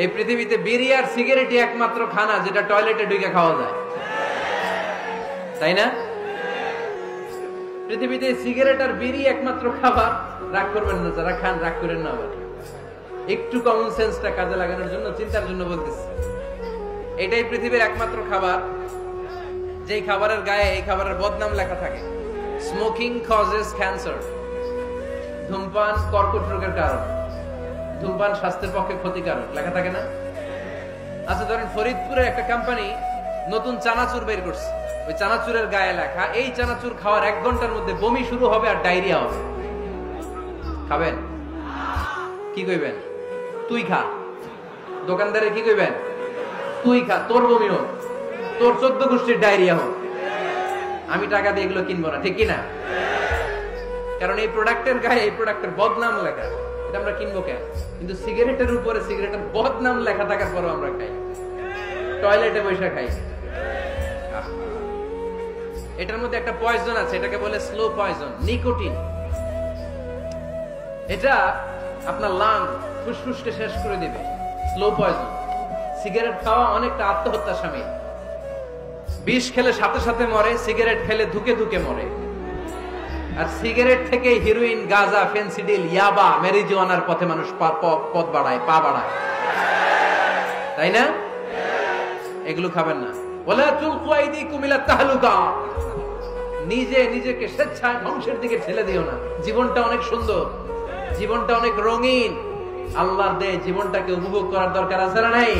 এই পৃথিবীতে বিড়ি আর সিগারেটই একমাত্র খানা যেটা টয়লেটে ঢুকে খাওয়া যায়, তাই না? পৃথিবীতে সিগারেট আর বিড়ি একমাত্র খাবার। রাগ করবেন না যারা খান, রাগ করেন না। আবার একটু কমন সেন্সটা কাজে লাগানোর জন্য, চিন্তার জন্য বলতেছি। এটাই পৃথিবীর একমাত্র খাবার যেই খাবারের গায়ে এই খাবারের বদনাম লেখা থাকে, স্মোকিং কজেস ক্যান্সার। ধূমপান কর্কট রোগের কারণ, ধূমপান স্বাস্থ্যের পক্ষে ক্ষতিকারক লেখা থাকে না? আচ্ছা ধরেন ফরিদপুরে একটা কোম্পানি নতুন চানাচুর বের করছে, ওই চানাচুরের গায়ে লেখা এই চানাচুর খাওয়ার 1 ঘন্টার মধ্যে বমি শুরু হবে আর ডায়রিয়া হবে। খাবেন? কি কইবেন? তুই খা। দোকানদারে কি কইবেন? তুই খা, তোর বমি হোক, তোর 14 গোষ্ঠীর ডায়রিয়া হোক, আমি টাকা দিয়ে এগুলো কিনবো না, ঠিক কিনা? কারণ এই প্রোডাক্টের গায়ে এই প্রোডাক্টের বদনাম লেখা, এটা আমরা কিনবো কেন? কিন্তু সিগারেটের উপরে সিগারেটের বদনাম লেখা থাকার পরও আমরা খাই, টয়লেটে বসে খাই। এটার মধ্যে একটা পয়জন আছে, এটাকে বলে স্লো পয়জন, নিকোটিন। এটা আপনার লাং ফুসফুসকে শেষ করে দিবে, স্লো পয়জন। সিগারেট খাওয়া অনেকটা আত্মহত্যার শামিল। বিষ খেলে সাথে সাথে মরে, সিগারেট খেলে ধুকে ধুকে মরে। আর সিগারেট থেকে হিরোইন, গাঁজা, ফেন্সিডিল, ইয়াবা, ম্যারিজুয়ানার পথে মানুষ পথ বাড়ায়, পা বাড়ায়, তাই না? এগুলো খাবেন না। ওয়ালা তুলকু আইদিকুম ইলা তাহলুকা, নিজে নিজেকে স্বেচ্ছায় ধ্বংসের দিকে ঠেলে দিও না। জীবনটা অনেক সুন্দর, জীবনটা অনেক রঙিন, আল্লাহর দেয় জীবনটাকে উপভোগ করার দরকার আছে না নাই?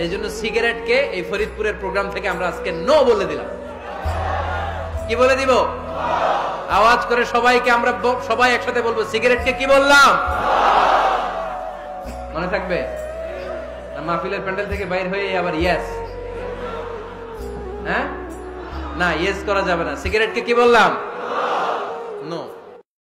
এই জন্য সিগারেটকে এই ফরিদপুরের প্রোগ্রাম থেকে আমরা আজকে নো বলে দিলাম। কি বলে দিব? আওয়াজ করে সবাইকে আমরা সবাই একসাথে বলবো, সিগারেটকে কি বললাম? মনে থাকবে? মাহফিলের প্যান্ডেল থেকে বাইর হয়ে আবার ইয়েস, হ্যাঁ না, ইয়েস করা যাবে না। সিগারেটকে কি বললাম? নো।